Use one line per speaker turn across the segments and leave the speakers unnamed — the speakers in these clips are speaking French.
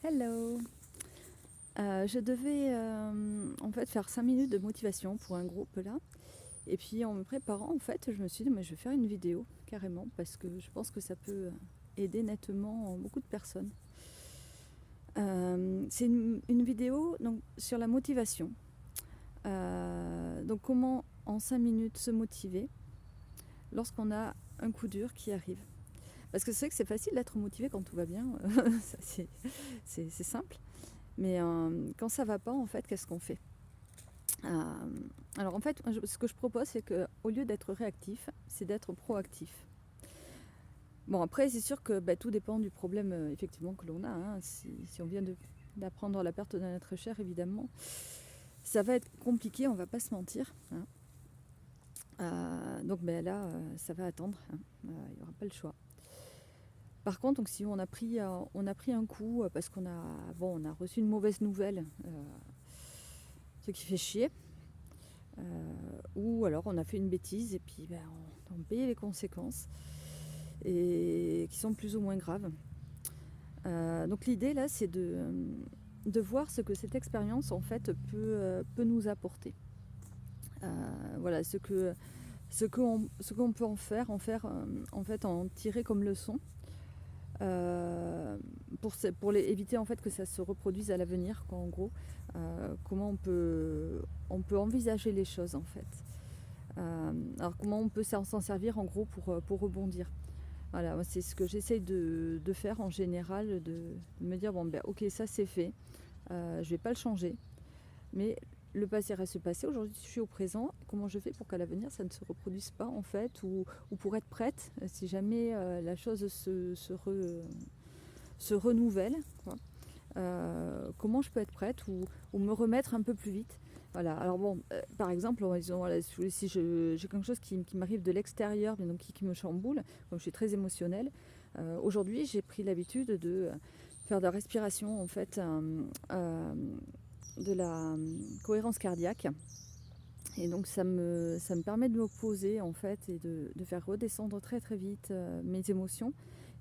Hello. Je devais en fait faire 5 minutes de motivation pour un groupe là. Et puis en me préparant, en fait, je me suis dit, mais je vais faire une vidéo carrément parce que je pense que ça peut aider nettement beaucoup de personnes. C'est une vidéo donc, sur la motivation. Donc comment en 5 minutes se motiver lorsqu'on a un coup dur qui arrive. Parce que c'est vrai que c'est facile d'être motivé quand tout va bien, ça, c'est simple. Mais quand ça va pas, en fait, qu'est-ce qu'on fait? Alors en fait, ce que je propose, c'est qu'au lieu d'être réactif, c'est d'être proactif. Bon, après, c'est sûr que tout dépend du problème effectivement que l'on a. Hein. Si on vient d'apprendre la perte d'un être cher, évidemment, ça va être compliqué, on va pas se mentir. Hein. Donc là, ça va attendre. Hein. Il n'y aura pas le choix. Par contre, donc, si on a pris un coup parce on a reçu une mauvaise nouvelle, ce qui fait chier, ou alors on a fait une bêtise et puis on paye les conséquences et qui sont plus ou moins graves. Donc l'idée là, c'est de voir ce que cette expérience en fait peut nous apporter. Voilà, ce qu'on peut en faire, en fait, en tirer comme leçon. Pour éviter en fait que ça se reproduise à l'avenir, en gros, comment on peut envisager les choses en fait. Alors comment on peut s'en servir en gros pour rebondir. Voilà, c'est ce que j'essaye de faire en général, de me dire bon ok, ça c'est fait, je vais pas le changer, mais le passé reste passé, aujourd'hui je suis au présent, comment je fais pour qu'à l'avenir ça ne se reproduise pas en fait, ou pour être prête si jamais la chose se renouvelle, quoi. Comment je peux être prête ou me remettre un peu plus vite. Voilà. Alors bon, par exemple, voilà, si j'ai quelque chose qui m'arrive de l'extérieur, mais donc qui me chamboule, comme je suis très émotionnelle, aujourd'hui j'ai pris l'habitude de faire de la respiration, en fait, de la cohérence cardiaque. Et donc ça me permet de me poser en fait et de faire redescendre très très vite mes émotions.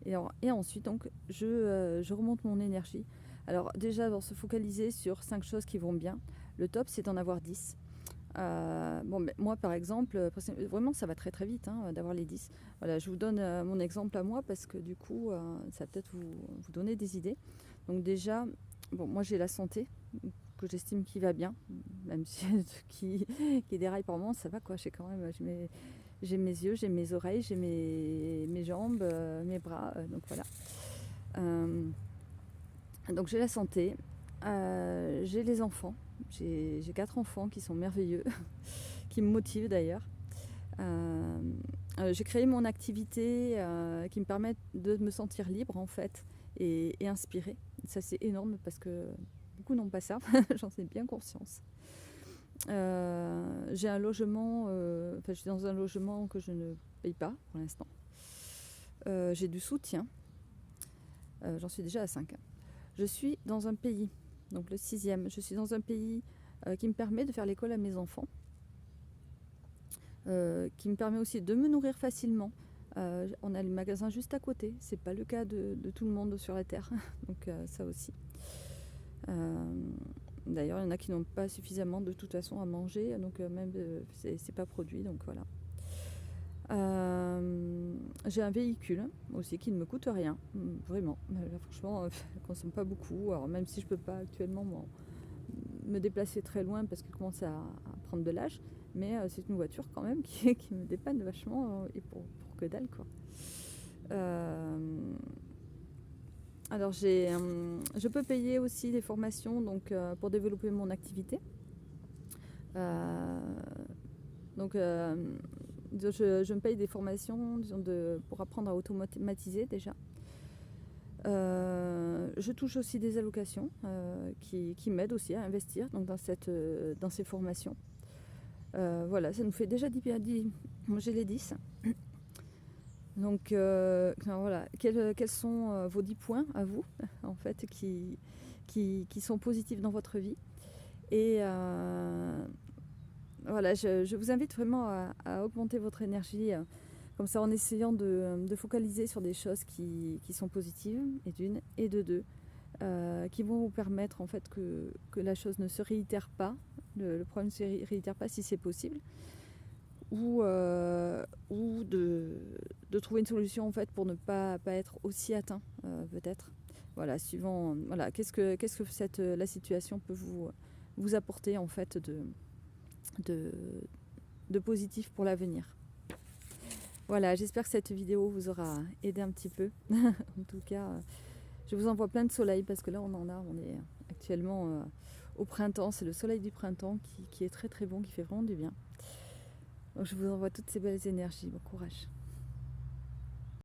Et ensuite donc je remonte mon énergie. Alors déjà se focaliser sur 5 choses qui vont bien. Le top c'est d'en avoir 10. Moi par exemple, vraiment ça va très très vite hein, d'avoir les 10. Voilà, je vous donne mon exemple à moi parce que du coup ça va peut-être vous donner des idées. Donc déjà, moi j'ai la santé que j'estime qui va bien, même si qui déraille par moments, ça va quoi. J'ai mes yeux, j'ai mes oreilles, j'ai mes jambes, mes bras, donc voilà. Donc j'ai la santé, j'ai les enfants, j'ai 4 enfants qui sont merveilleux, qui me motivent d'ailleurs. J'ai créé mon activité qui me permet de me sentir libre en fait et inspirée. Ça c'est énorme parce que beaucoup n'ont pas ça, j'en ai bien conscience. J'ai un logement, je suis dans un logement que je ne paye pas pour l'instant. J'ai du soutien, j'en suis déjà à 5. Je suis dans un pays, donc le 6e, je suis dans un pays qui me permet de faire l'école à mes enfants, qui me permet aussi de me nourrir facilement. On a le magasin juste à côté, c'est pas le cas de tout le monde sur la terre, donc ça aussi. D'ailleurs, il y en a qui n'ont pas suffisamment de toute façon à manger, donc même c'est pas produit, donc voilà. J'ai un véhicule aussi qui ne me coûte rien, vraiment. Là, franchement, je ne consomme pas beaucoup. Alors même si je peux pas actuellement me déplacer très loin parce qu'elle commence à prendre de l'âge, mais c'est une voiture quand même qui me dépanne vachement et pour que dalle quoi. Alors je peux payer aussi des formations donc, pour développer mon activité. Donc je me paye des formations pour apprendre à automatiser déjà. Je touche aussi des allocations qui m'aident aussi à investir donc dans ces formations. Voilà, ça nous fait déjà 10. Moi j'ai les 10. Donc voilà, quels sont vos 10 points à vous, en fait, qui sont positifs dans votre vie. Et voilà, je vous invite vraiment à augmenter votre énergie, comme ça en essayant de focaliser sur des choses qui sont positives, et d'une, et de deux, qui vont vous permettre en fait que la chose ne se réitère pas, le problème ne se réitère pas si c'est possible, ou de trouver une solution en fait pour ne pas être aussi atteint peut-être. Voilà, suivant voilà, qu'est-ce que la situation peut vous apporter en fait de, de positif pour l'avenir. Voilà, j'espère que cette vidéo vous aura aidé un petit peu. En tout cas, je vous envoie plein de soleil parce que là on est actuellement au printemps, c'est le soleil du printemps qui est très très bon, qui fait vraiment du bien. Donc je vous envoie toutes ces belles énergies, bon courage.